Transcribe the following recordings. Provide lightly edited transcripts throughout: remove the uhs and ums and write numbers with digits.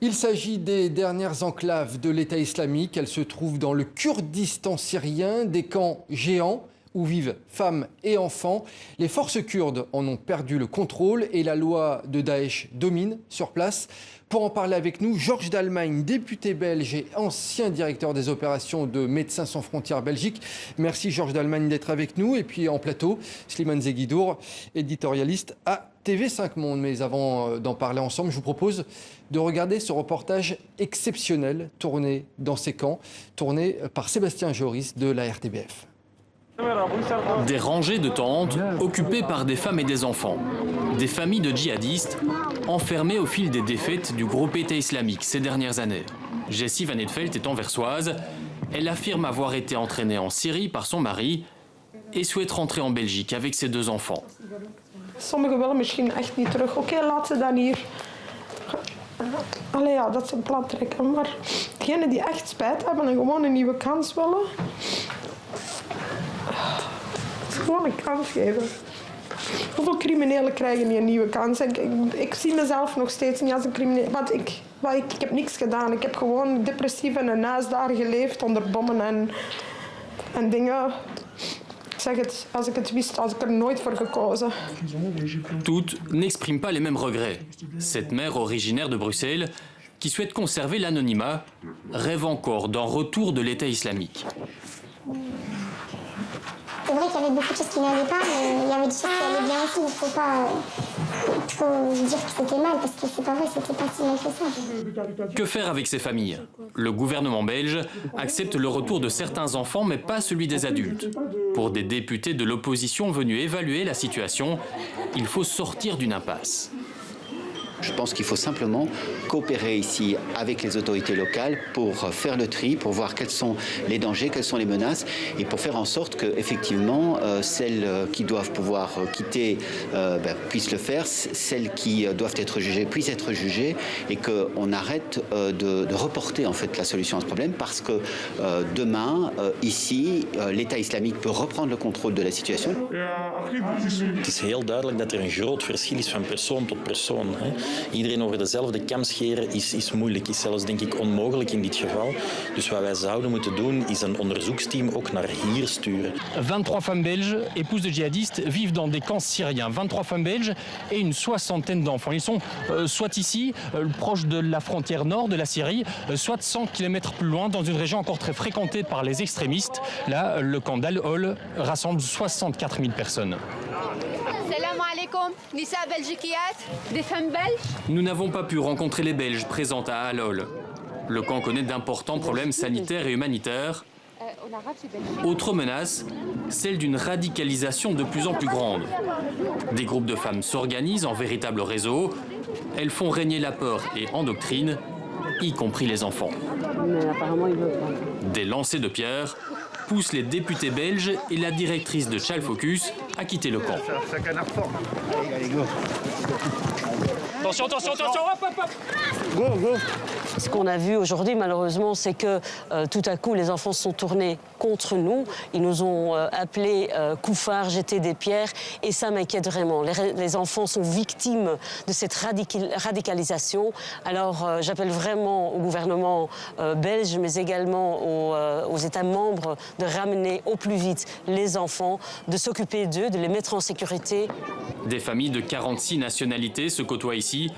Il s'agit des dernières enclaves de l'État islamique. Elles se trouvent dans le Kurdistan syrien, des camps géants où vivent femmes et enfants. Les forces kurdes en ont perdu le contrôle et la loi de Daesh domine sur place. Pour en parler avec nous, Georges Dalmagne, député belge et ancien directeur des opérations de Médecins sans frontières Belgique. Merci Georges Dalmagne d'être avec nous. Et puis en plateau, Slimane Zeguidour, éditorialiste à TV5 Monde. Mais avant d'en parler ensemble, je vous propose de regarder ce reportage exceptionnel tourné dans ces camps, tourné par Sébastien Joris de la RTBF. Des rangées de tentes occupées par des femmes et des enfants. Des familles de djihadistes enfermées au fil des défaites du groupe État islamique ces dernières années. Jessie Van Etveld est anversoise. Elle affirme avoir été entraînée en Syrie par son mari et souhaite rentrer en Belgique avec ses 2 enfants. Sommigen willen misschien echt niet terug. Oké, laat ze dan hier. Allee ja, dat ze een plan trekken. Maar degenen die echt spijt hebben en gewoon een nieuwe kans willen, gewoon een kans geven. Hoeveel criminelen krijgen die een nieuwe kans? Ik zie mezelf nog steeds niet als een crimineel. Want ik heb niks gedaan. Ik heb gewoon depressief in een huis daar geleefd onder bommen en dingen. Ik zeg het, als ik het wist, had ik er nooit voor gekozen. Toutes n'expriment pas les mêmes regrets. Cette mère originaire de Bruxelles, qui souhaite conserver l'anonymat, rêve encore d'un retour de l'État islamique. C'est vrai qu'il y avait beaucoup de choses qui n'allaient pas, mais il y avait des choses qui allaient bien aussi. Il ne faut pas dire que c'était mal, parce que c'est pas vrai, c'était pas si mal que ça. Que faire avec ces familles? Le gouvernement belge accepte le retour de certains enfants, mais pas celui des adultes. Pour des députés de l'opposition venus évaluer la situation, il faut sortir d'une impasse. Je pense qu'il faut simplement coopérer ici avec les autorités locales pour faire le tri, pour voir quels sont les dangers, quelles sont les menaces et pour faire en sorte que effectivement celles qui doivent pouvoir quitter puissent le faire, celles qui doivent être jugées puissent être jugées et qu'on arrête de reporter en fait la solution à ce problème parce que demain ici l'État islamique peut reprendre le contrôle de la situation. Het is heel duidelijk dat er een groot verschil is van persoon tot persoon. Iedereen over dezelfde kam scheren is moeilijk, is zelfs denk ik onmogelijk in dit geval. Dus wat wij zouden moeten doen is een onderzoeksteam ook naar hier sturen. 23 femmes belges, épouses de djihadistes, vivent dans des camps syriens. 23 femmes belges et une soixantaine d'enfants. Ils sont soit ici, proche de la frontière nord de la Syrie, soit 100 km plus loin, dans une région encore très fréquentée par les extrémistes. Là, le camp d'Al-Hol rassemble 64 000 personnes. Salam alaikum, Nissa Belgikiat, des femmes belges. Nous n'avons pas pu rencontrer les Belges présents à Al-Hol. Le camp connaît d'importants problèmes sanitaires et humanitaires. Autre menace, celle d'une radicalisation de plus en plus grande. Des groupes de femmes s'organisent en véritables réseaux. Elles font régner la peur et endoctrinent, y compris les enfants. Mais apparemment, ils veulent pas. Des lancers de pierres poussent les députés belges et la directrice de Child Focus à quitter le camp. Attention, attention, attention, hop, hop, hop. Go, go. Ce qu'on a vu aujourd'hui, malheureusement, c'est que tout à coup, les enfants se sont tournés contre nous. Ils nous ont appelés couffards, jetés des pierres, et ça m'inquiète vraiment. Les enfants sont victimes de cette radicalisation. Alors, j'appelle vraiment au gouvernement belge, mais également aux États membres, de ramener au plus vite les enfants, de s'occuper d'eux, de les mettre en sécurité. Des familles de 46 nationalités se côtoient ici.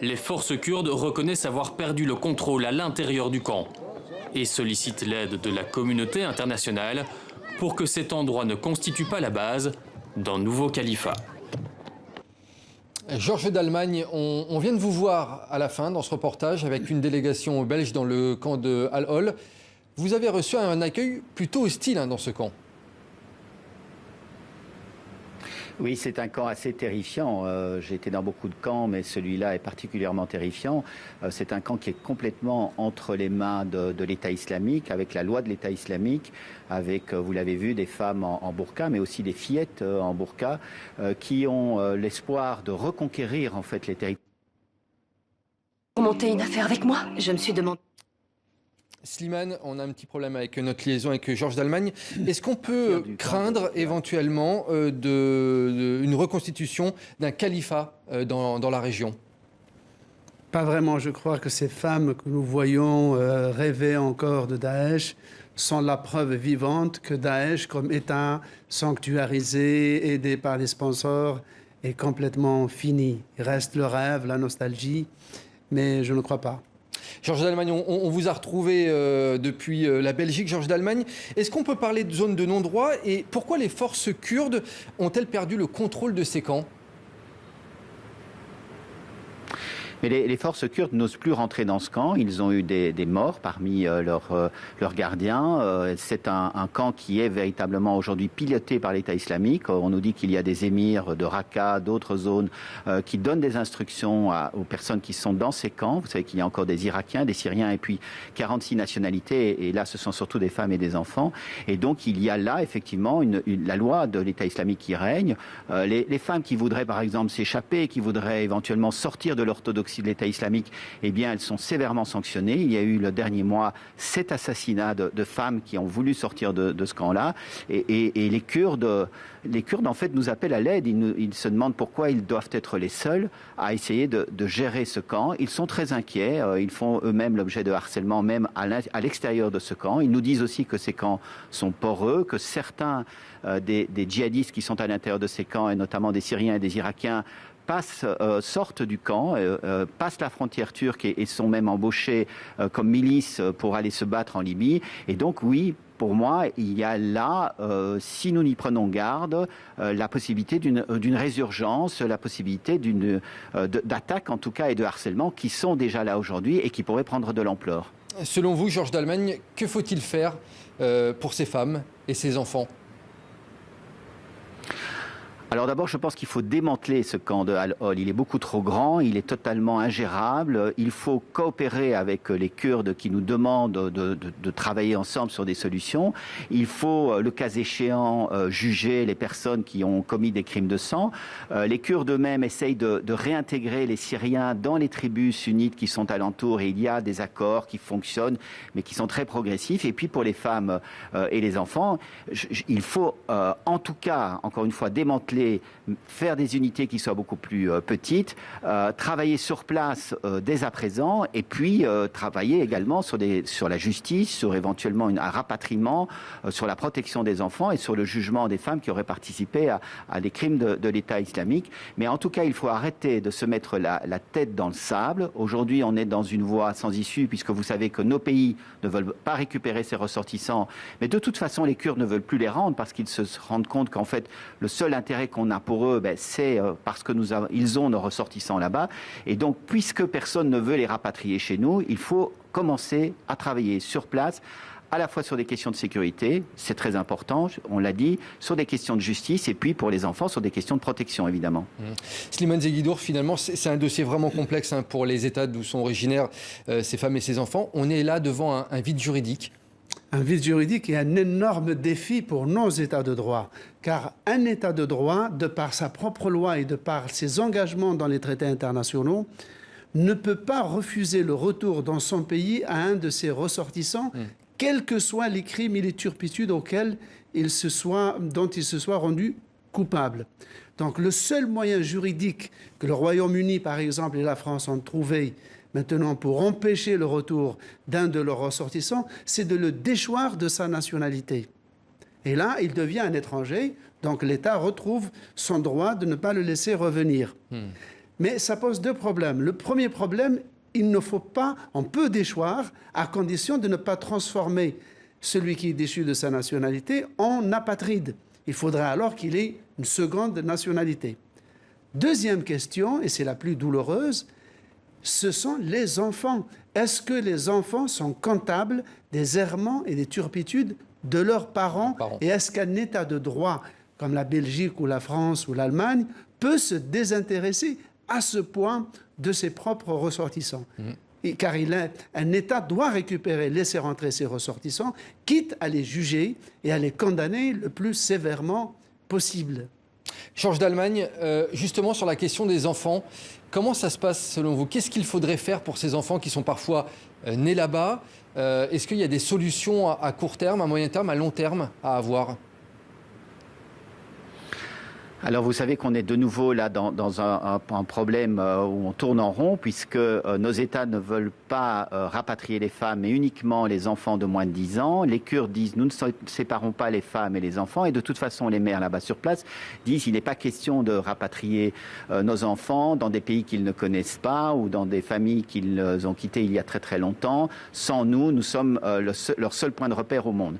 Les forces kurdes reconnaissent avoir perdu le contrôle à l'intérieur du camp et sollicitent l'aide de la communauté internationale pour que cet endroit ne constitue pas la base d'un nouveau califat. Georges Dalmagne, on vient de vous voir à la fin dans ce reportage avec une délégation belge dans le camp de Al-Hol. Vous avez reçu un accueil plutôt hostile dans ce camp. Oui, c'est un camp assez terrifiant. J'ai été dans beaucoup de camps, mais celui-là est particulièrement terrifiant. C'est un camp qui est complètement entre les mains de l'État islamique, avec la loi de l'État islamique, avec, vous l'avez vu, des femmes en burqa, mais aussi des fillettes en burqa, qui ont l'espoir de reconquérir en fait les territoires. Vous montez une affaire avec moi? Je me suis demandé. Slimane, on a un petit problème avec notre liaison avec Georges Dalmagne. Est-ce qu'on peut craindre éventuellement une reconstitution d'un califat dans la région ? Pas vraiment. Je crois que ces femmes que nous voyons rêver encore de Daesh sont la preuve vivante que Daesh, comme État sanctuarisé, aidé par les sponsors, est complètement fini. Il reste le rêve, la nostalgie, mais je ne crois pas. Georges Dalmagne, on vous a retrouvé depuis la Belgique. Georges Dalmagne, est-ce qu'on peut parler de zone de non-droit et pourquoi les forces kurdes ont-elles perdu le contrôle de ces camps ? Mais les forces kurdes n'osent plus rentrer dans ce camp. Ils ont eu des morts parmi leurs gardiens. C'est un camp qui est véritablement aujourd'hui piloté par l'État islamique. On nous dit qu'il y a des émirs de Raqqa, d'autres zones qui donnent des instructions aux personnes qui sont dans ces camps. Vous savez qu'il y a encore des Irakiens, des Syriens et puis 46 nationalités. Et là, ce sont surtout des femmes et des enfants. Et donc, il y a là, effectivement, la loi de l'État islamique qui règne. Les femmes qui voudraient, par exemple, s'échapper, qui voudraient éventuellement sortir de l'orthodoxie de l'État islamique, eh bien, elles sont sévèrement sanctionnées. Il y a eu le dernier mois 7 assassinats de femmes qui ont voulu sortir de ce camp-là. Et les Kurdes, en fait, nous appellent à l'aide. Ils se demandent pourquoi ils doivent être les seuls à essayer de gérer ce camp. Ils sont très inquiets. Ils font eux-mêmes l'objet de harcèlement, même à l'extérieur de ce camp. Ils nous disent aussi que ces camps sont poreux, que certains des djihadistes qui sont à l'intérieur de ces camps, et notamment des Syriens et des Irakiens, sortent du camp, passent la frontière turque et sont même embauchés comme milices pour aller se battre en Libye. Et donc oui, pour moi, il y a là, si nous n'y prenons garde, la possibilité d'une résurgence, la possibilité d'attaques en tout cas et de harcèlement qui sont déjà là aujourd'hui et qui pourraient prendre de l'ampleur. Selon vous, Georges Dalmagne, que faut-il faire pour ces femmes et ces enfants ? Alors d'abord, je pense qu'il faut démanteler ce camp de Al-Hol. Il est beaucoup trop grand, il est totalement ingérable. Il faut coopérer avec les Kurdes qui nous demandent de travailler ensemble sur des solutions. Il faut, le cas échéant, juger les personnes qui ont commis des crimes de sang. Les Kurdes eux-mêmes essayent de réintégrer les Syriens dans les tribus sunnites qui sont alentours et il y a des accords qui fonctionnent mais qui sont très progressifs. Et puis pour les femmes et les enfants, il faut en tout cas, encore une fois, démanteler, faire des unités qui soient beaucoup plus petites, travailler sur place dès à présent et puis travailler également sur la justice, sur éventuellement un rapatriement, sur la protection des enfants et sur le jugement des femmes qui auraient participé à des crimes de l'État islamique. Mais en tout cas, il faut arrêter de se mettre la tête dans le sable. Aujourd'hui, on est dans une voie sans issue puisque vous savez que nos pays ne veulent pas récupérer ces ressortissants. Mais de toute façon, les Kurdes ne veulent plus les rendre parce qu'ils se rendent compte qu'en fait, le seul intérêt qu'on a pour eux, c'est parce que ils ont nos ressortissants là-bas. Et donc, puisque personne ne veut les rapatrier chez nous, il faut commencer à travailler sur place, à la fois sur des questions de sécurité, c'est très important, on l'a dit, sur des questions de justice, et puis pour les enfants, sur des questions de protection, évidemment. Slimane Zeguidour, finalement, c'est un dossier vraiment complexe pour les États d'où sont originaires ces femmes et ces enfants. On est là devant un vide juridique. Un vide juridique est un énorme défi pour nos États de droit, car un État de droit, de par sa propre loi et de par ses engagements dans les traités internationaux, ne peut pas refuser le retour dans son pays à un de ses ressortissants, quels que soient les crimes et les turpitudes dont il se soit rendu coupable. Donc le seul moyen juridique que le Royaume-Uni, par exemple, et la France ont trouvé maintenant pour empêcher le retour d'un de leurs ressortissants, c'est de le déchoir de sa nationalité. Et là, il devient un étranger, donc l'État retrouve son droit de ne pas le laisser revenir. Mais ça pose deux problèmes. Le premier problème, on peut déchoir à condition de ne pas transformer celui qui est déchu de sa nationalité en apatride. Il faudrait alors qu'il ait une seconde nationalité. Deuxième question, et c'est la plus douloureuse, ce sont les enfants. Est-ce que les enfants sont comptables des errements et des turpitudes de leurs parents? Et est-ce qu'un État de droit, comme la Belgique ou la France ou l'Allemagne, peut se désintéresser à ce point de ses propres ressortissants? Car un État doit récupérer, laisser rentrer ses ressortissants, quitte à les juger et à les condamner le plus sévèrement possible. Georges Dalmagne, justement sur la question des enfants, comment ça se passe selon vous? Qu'est-ce qu'il faudrait faire pour ces enfants qui sont parfois nés là-bas? Est-ce qu'il y a des solutions à court terme, à moyen terme, à long terme à avoir? Alors vous savez qu'on est de nouveau là dans un problème où on tourne en rond puisque nos États ne veulent pas rapatrier les femmes mais uniquement les enfants de moins de 10 ans. Les Kurdes disent nous ne séparons pas les femmes et les enfants et de toute façon les mères là-bas sur place disent il n'est pas question de rapatrier nos enfants dans des pays qu'ils ne connaissent pas ou dans des familles qu'ils ont quittées il y a très très longtemps. Sans nous, nous sommes leur seul point de repère au monde.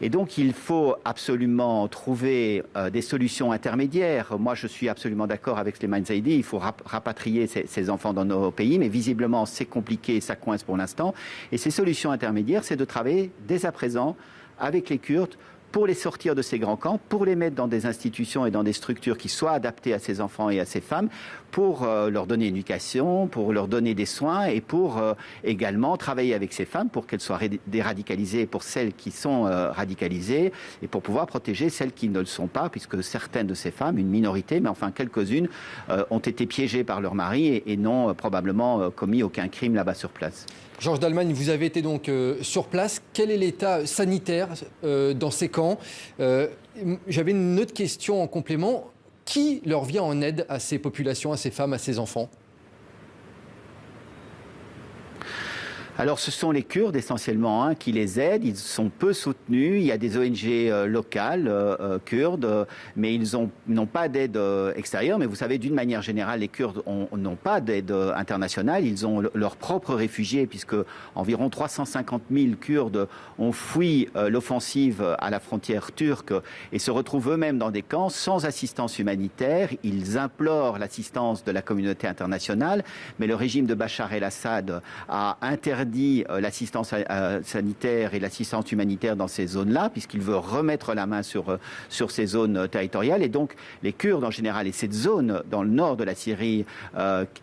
Et donc il faut absolument trouver des solutions intermédiaires. Moi, je suis absolument d'accord avec Slimane Zaidi. Il faut rapatrier ces enfants dans nos pays, mais visiblement, c'est compliqué, ça coince pour l'instant. Et ces solutions intermédiaires, c'est de travailler dès à présent avec les Kurdes pour les sortir de ces grands camps, pour les mettre dans des institutions et dans des structures qui soient adaptées à ces enfants et à ces femmes, pour leur donner une éducation, pour leur donner des soins et pour également travailler avec ces femmes pour qu'elles soient déradicalisées pour celles qui sont radicalisées et pour pouvoir protéger celles qui ne le sont pas, puisque certaines de ces femmes, une minorité, mais enfin quelques-unes, ont été piégées par leur mari et n'ont probablement commis aucun crime là-bas sur place. Georges Dallemagne, vous avez été donc sur place. Quel est l'état sanitaire dans ces camps? J'avais une autre question en complément. Qui leur vient en aide à ces populations, à ces femmes, à ces enfants? Alors ce sont les Kurdes essentiellement qui les aident, ils sont peu soutenus, il y a des ONG locales kurdes, mais ils n'ont pas d'aide extérieure. Mais vous savez, d'une manière générale, les Kurdes n'ont pas d'aide internationale, ils ont leurs propres réfugiés, puisque environ 350 000 Kurdes ont fui l'offensive à la frontière turque et se retrouvent eux-mêmes dans des camps sans assistance humanitaire. Ils implorent l'assistance de la communauté internationale, mais le régime de Bachar el-Assad a interdit l'assistance sanitaire et l'assistance humanitaire dans ces zones-là, puisqu'il veut remettre la main sur ces zones territoriales. Et donc, les Kurdes en général, et cette zone dans le nord de la Syrie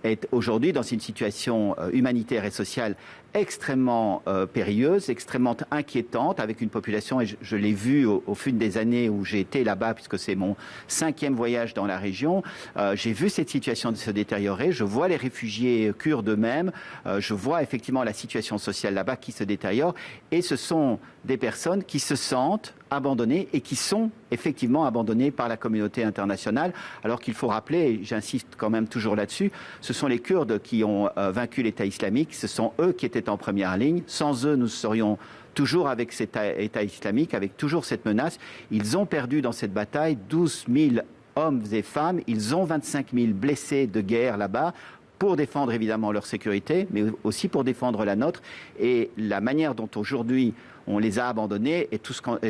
est aujourd'hui dans une situation humanitaire et sociale extrêmement périlleuse, extrêmement inquiétante, avec une population, et je l'ai vu au fil des années où j'ai été là-bas, puisque c'est mon 5e voyage dans la région, j'ai vu cette situation se détériorer, je vois les réfugiés kurdes eux-mêmes, je vois effectivement la situation sociale là-bas qui se détériore, et ce sont des personnes qui se sentent abandonnés et qui sont effectivement abandonnés par la communauté internationale, alors qu'il faut rappeler, et j'insiste quand même toujours là-dessus, ce sont les Kurdes qui ont vaincu l'État islamique, ce sont eux qui étaient en première ligne. Sans eux, nous serions toujours avec cet État islamique, avec toujours cette menace. Ils ont perdu dans cette bataille 12 000 hommes et femmes, ils ont 25 000 blessés de guerre là-bas, pour défendre évidemment leur sécurité, mais aussi pour défendre la nôtre. Et la manière dont aujourd'hui on les a abandonnés est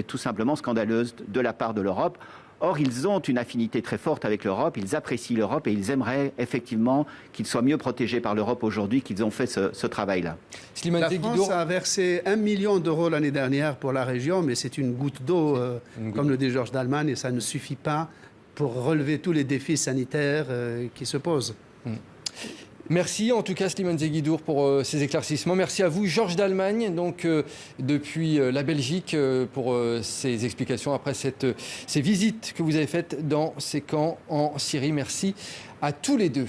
tout simplement scandaleuse de la part de l'Europe. Or, ils ont une affinité très forte avec l'Europe, ils apprécient l'Europe et ils aimeraient effectivement qu'ils soient mieux protégés par l'Europe aujourd'hui qu'ils ont fait ce travail-là. La France a versé 1 million d'euros l'année dernière pour la région, mais c'est une goutte d'eau, comme le dit Georges Dallemagne, et ça ne suffit pas pour relever tous les défis sanitaires qui se posent. Merci en tout cas Slimane Zeguidour pour ces éclaircissements. Merci à vous Georges Dallemagne donc depuis la Belgique pour ces explications après ces visites que vous avez faites dans ces camps en Syrie. Merci à tous les deux.